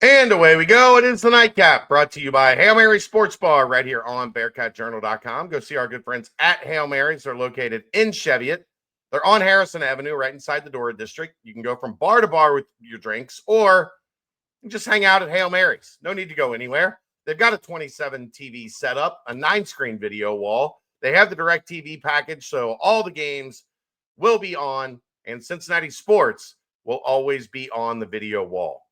And away we go. It is the Nightcap, brought to you by Hail Mary Sports Bar right here on BearcatJournal.com. Go see our good friends at Hail Mary's. They're located in Cheviot. They're on Harrison Avenue, right inside the Dora district. You can go from bar to bar with your drinks, or just hang out at Hail Mary's. No need to go anywhere. They've got a 27 TV setup, a 9-screen video wall. They have the direct TV package, so all the games will be on, and Cincinnati sports will always be on the video wall.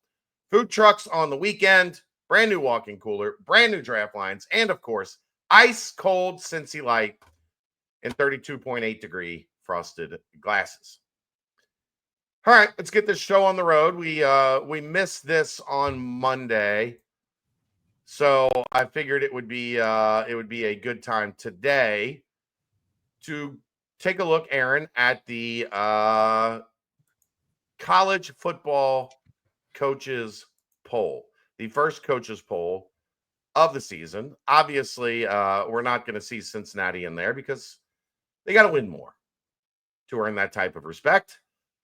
Food trucks on the weekend, brand new walk-in cooler, brand new draft lines, and of course, ice cold Cincy Light in 32.8 degree frosted glasses. All right, let's get this show on the road. We missed this on Monday, so I figured it would be a good time today to take a look, Aaron, at the college football coaches poll, the first coaches poll of the season. Obviously, we're not going to see Cincinnati in there because they got to win more to earn that type of respect.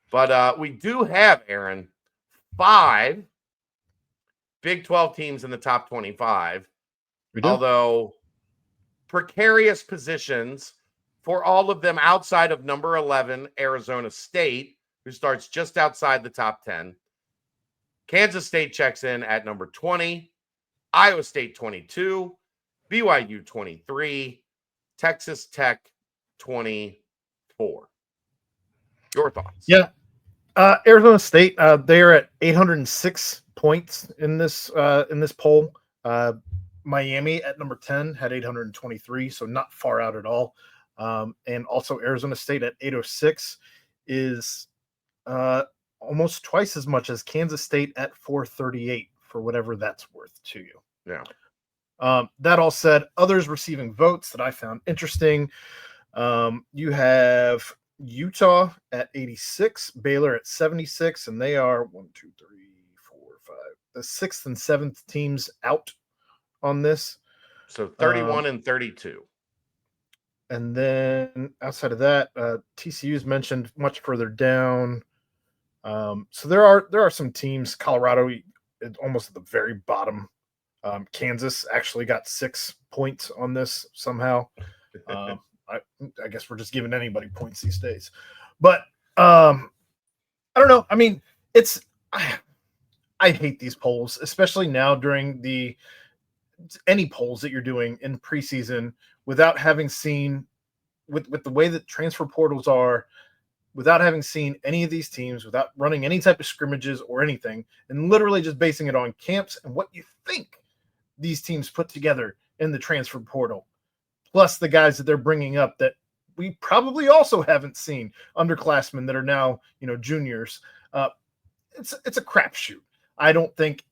But we do have, Aaron, 5 Big 12 teams in the top 25, although precarious positions for all of them outside of number 11, Arizona State, who starts just outside the top 10. Kansas State checks in at number 20, Iowa State 22, BYU 23, Texas Tech 24. Your thoughts? Yeah. Arizona State, they are at 806 points in this poll. Miami at number 10 had 823, so not far out at all. And also Arizona State at 806 is almost twice as much as Kansas State at 438, for whatever that's worth to you. Yeah. That all said, others receiving votes that I found interesting. You have Utah at 86, Baylor at 76, and they are 1, 2, 3, 4, 5, the 6th and 7th teams out on this. So 31 and 32. And then outside of that, TCU's mentioned much further down. So there are some teams. Colorado almost at the very bottom. Kansas actually got 6 points on this somehow. I guess we're just giving anybody points these days. But I don't know. I mean, I hate these polls, especially now during any polls that you're doing in preseason without having seen with the way that transfer portals are, without having seen any of these teams, without running any type of scrimmages or anything, and literally just basing it on camps and what you think these teams put together in the transfer portal, plus the guys that they're bringing up that we probably also haven't seen, underclassmen that are now, juniors. It's a crapshoot. I don't think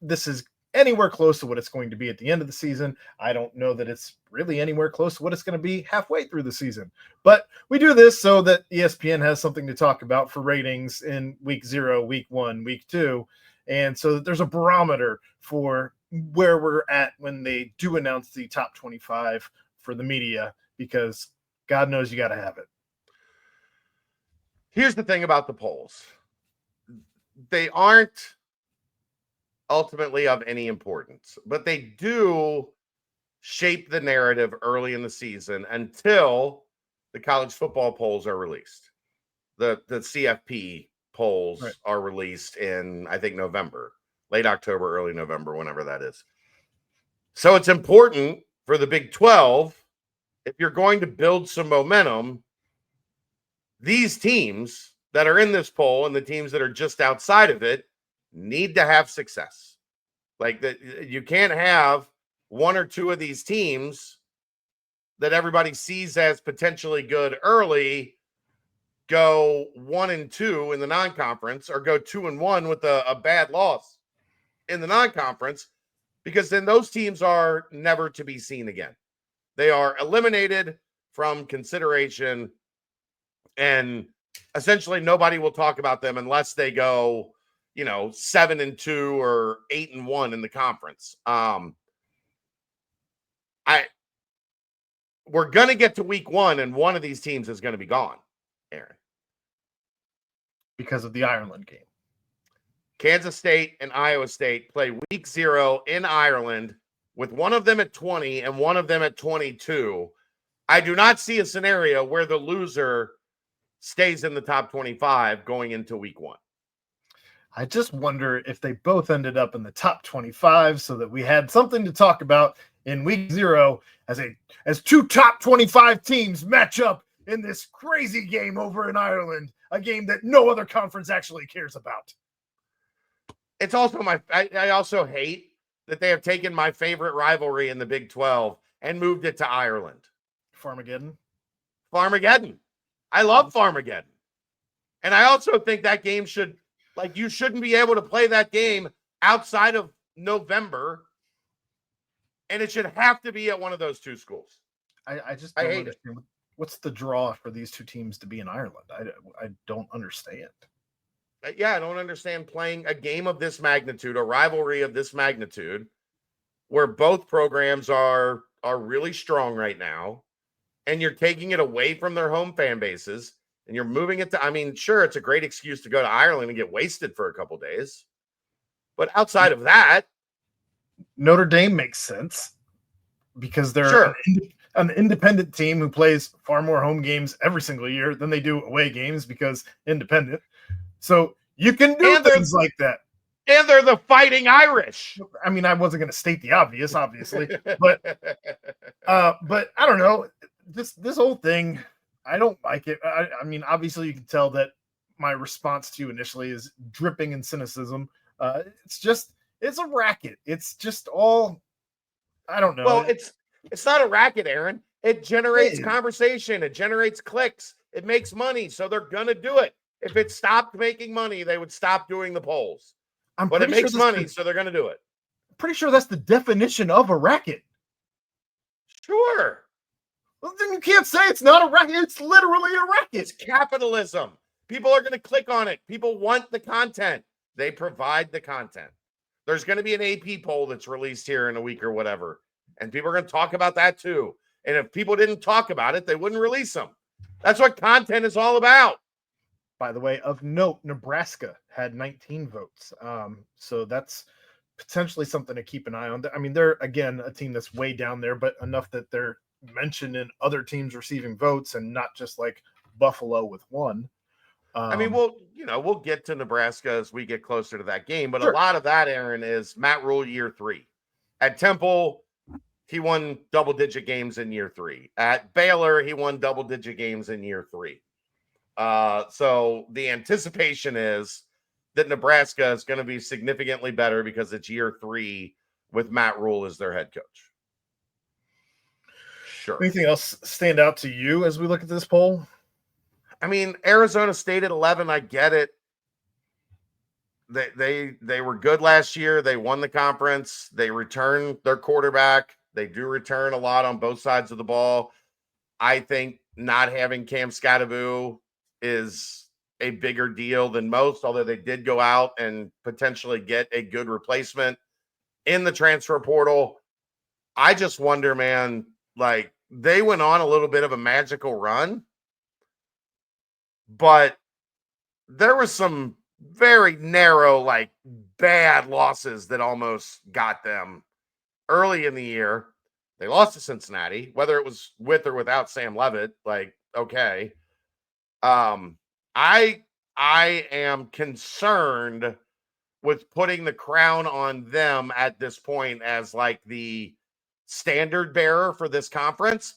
this is anywhere close to what it's going to be at the end of the season. I don't know that it's really anywhere close to what it's going to be halfway through the season. But we do this so that ESPN has something to talk about for ratings in week 0, week 1, week 2. And so that there's a barometer for where we're at when they do announce the top 25 for the media, because God knows you got to have it. Here's the thing about the polls. They aren't ultimately of any importance, but they do shape the narrative early in the season until the college football polls are released. The CFP polls are released in, I think, November, late October, early November, whenever that is. So it's important for the Big 12, if you're going to build some momentum, these teams that are in this poll and the teams that are just outside of it need to have success. Like that, you can't have 1 or 2 of these teams that everybody sees as potentially good early go 1 and 2 in the non-conference, or go 2 and 1 with a bad loss in the non-conference, because then those teams are never to be seen again. They are eliminated from consideration, and essentially nobody will talk about them unless they go, 7 and 2 or 8 and 1 in the conference. We're going to get to week 1, and one of these teams is going to be gone, Aaron. Because of the Ireland game. Kansas State and Iowa State play week 0 in Ireland with one of them at 20 and one of them at 22. I do not see a scenario where the loser stays in the top 25 going into week 1. I just wonder if they both ended up in the top 25 so that we had something to talk about in week 0 as two top 25 teams match up in this crazy game over in Ireland, a game that no other conference actually cares about. It's also I also hate that they have taken my favorite rivalry in the Big 12 and moved it to Ireland. Farmageddon. I love Farmageddon. And I also think that game you shouldn't be able to play that game outside of November. And it should have to be at one of those two schools. I just don't understand. What's the draw for these two teams to be in Ireland? I don't understand. Yeah, I don't understand playing a game of this magnitude, a rivalry of this magnitude, where both programs are really strong right now, and you're taking it away from their home fan bases, and you're moving it to, sure, it's a great excuse to go to Ireland and get wasted for a couple days. But outside of that, Notre Dame makes sense because they're an independent team who plays far more home games every single year than they do away games because independent. So you can do things like that. And they're the Fighting Irish. I wasn't going to state the obvious, obviously, but I don't know. This whole thing, I don't like it. Obviously you can tell that my response to you initially is dripping in cynicism. It's a racket. It's just all, I don't know. Well, it's not a racket, Aaron. It generates conversation. It generates clicks. It makes money. So they're going to do it. If it stopped making money, they would stop doing the polls. But it makes money, so they're going to do it. Pretty sure that's the definition of a racket. Sure. Well, then you can't say it's not a racket. It's literally a racket. It's capitalism. People are going to click on it. People want the content. They provide the content. There's going to be an AP poll that's released here in a week or whatever. And people are going to talk about that too. And if people didn't talk about it, they wouldn't release them. That's what content is all about. By the way, of note, Nebraska had 19 votes. So that's potentially something to keep an eye on. They're, again, a team that's way down there, but enough that they're mentioned in other teams receiving votes and not just like Buffalo with one. We'll get to Nebraska as we get closer to that game. But sure. A lot of that, Aaron, is Matt Rhule year 3. At Temple, he won double-digit games in year 3. At Baylor, he won double-digit games in year 3. So the anticipation is that Nebraska is going to be significantly better because it's year 3 with Matt Rhule as their head coach. Sure. Anything else stand out to you as we look at this poll? Arizona State at 11, I get it. They were good last year. They won the conference. They returned their quarterback. They do return a lot on both sides of the ball. I think not having Cam Scatterbu is a bigger deal than most, although they did go out and potentially get a good replacement in the transfer portal. I just wonder, man, they went on a little bit of a magical run, but there was some very narrow, bad losses that almost got them early in the year. They lost to Cincinnati, whether it was with or without Sam Leavitt, okay. I am concerned with putting the crown on them at this point as the standard bearer for this conference,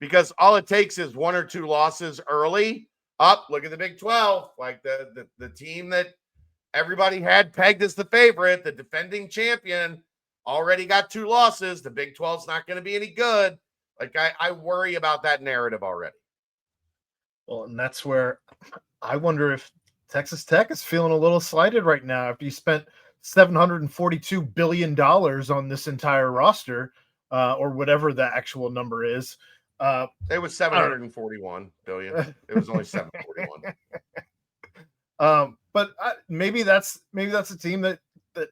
because all it takes is 1 or 2 losses early. Look at the Big 12, the team that everybody had pegged as the favorite, the defending champion, already got 2 losses. The Big 12's not going to be any good. I worry about that narrative already. Well, and that's where I wonder if Texas Tech is feeling a little slighted right now after you spent $742 billion on this entire roster, or whatever the actual number is. It was 741 billion. It was only 741. But maybe that's a team that at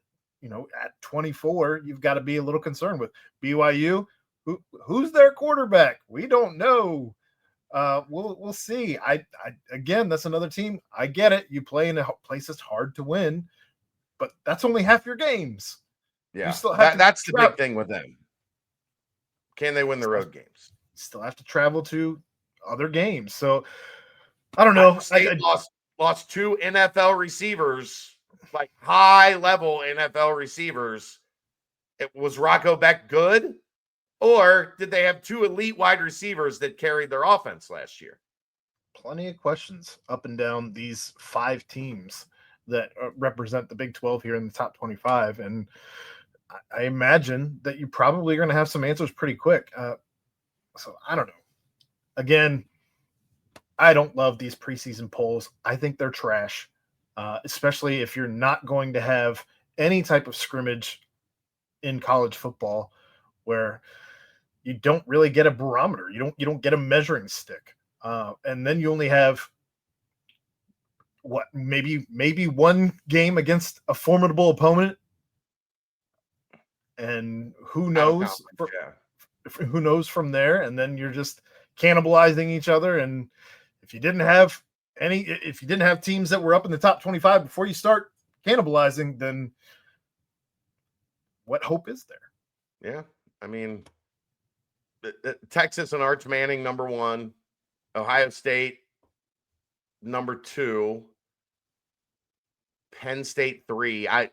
24 you've got to be a little concerned with. BYU, who's their quarterback? We don't know. We'll see. I again, that's another team. I get it. You play in a place that's hard to win. but that's only half your games. Yeah, still have that's the big thing with them. Can they win the road games? Still have to travel to other games. So I don't know. State lost 2 NFL receivers, like high-level NFL receivers. Was Rocco Beck good? Or did they have 2 elite wide receivers that carried their offense last year? Plenty of questions up and down these 5 teams that represent the Big 12 here in the top 25. And I imagine that you probably are going to have some answers pretty quick. So I don't know. Again, I don't love these preseason polls. I think they're trash, especially if you're not going to have any type of scrimmage in college football where you don't really get a barometer. You don't get a measuring stick. And then you only have maybe one game against a formidable opponent. And who knows? Who knows from there? And then you're just cannibalizing each other. And if you didn't have teams that were up in the top 25 before you start cannibalizing, then what hope is there? Yeah, I mean, Texas and Arch Manning #1, Ohio State #2, Penn State 3. I'm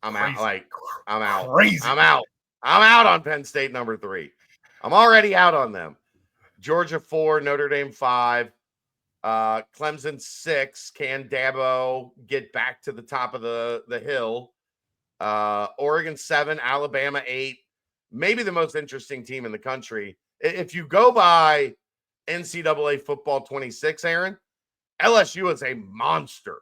out. I'm out. Crazy. I'm out on Penn State #3. I'm already out on them. Georgia 4, Notre Dame 5, Clemson 6. Can Dabo get back to the top of the hill? Oregon 7, Alabama 8. Maybe the most interesting team in the country. If you go by NCAA football 26, Aaron, LSU is a monster.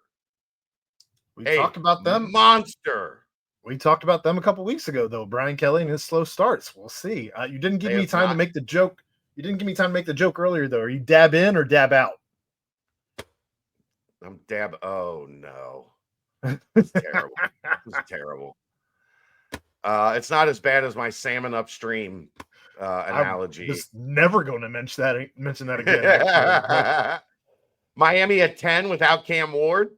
We talked about them. Monster. We talked about them a couple weeks ago, though. Brian Kelly and his slow starts. We'll see. You didn't give me time to make the joke. You didn't give me time to make the joke earlier, though. Are you dab in or dab out? I'm dab. Oh, no. It's terrible. It's terrible. It's not as bad as my salmon upstream analogy. I was never going to mention that again. Actually, Miami at 10 without Cam Ward.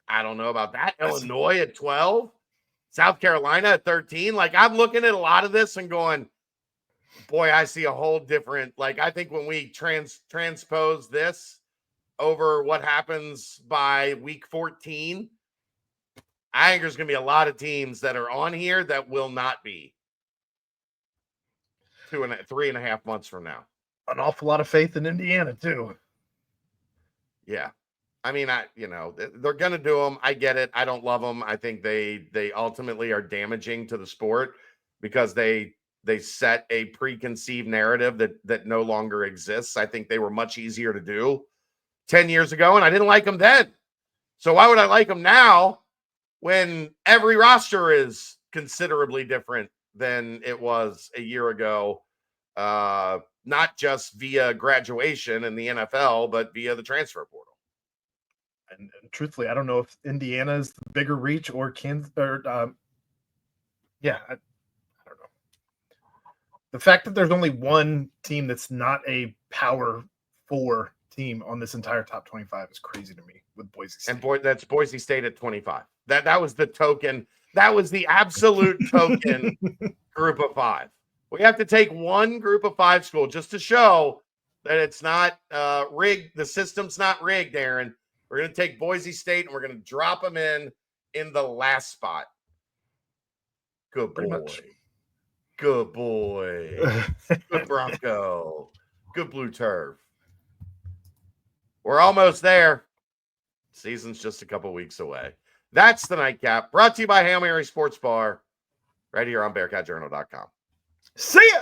I don't know about that. Illinois at 12. South Carolina at 13. Like, I'm looking at a lot of this and going, boy, I see a whole different, like, I think when we transpose this over what happens by week 14, I think there's going to be a lot of teams that are on here that will not be 3.5 months from now. An awful lot of faith in Indiana, too. Yeah. I mean, they're going to do them. I get it. I don't love them. I think they ultimately are damaging to the sport because they set a preconceived narrative that no longer exists. I think they were much easier to do 10 years ago, and I didn't like them then. So why would I like them now when every roster is considerably different than it was a year ago? Not just via graduation in the NFL, but via the transfer portal. And truthfully, I don't know if Indiana is the bigger reach or Kansas. I don't know. The fact that there's only one team that's not a Power 4 team on this entire top 25 is crazy to me. With Boise State, and that's Boise State at 25. That was the token. That was the absolute token group of 5. We have to take one group of 5 school just to show that it's not rigged. The system's not rigged, Aaron. We're going to take Boise State and we're going to drop them in the last spot. Good boy. Good boy. Good Bronco. Good Blue Turf. We're almost there. Season's just a couple weeks away. That's the Nightcap, brought to you by Hail Mary Sports Bar, right here on BearcatJournal.com. See ya!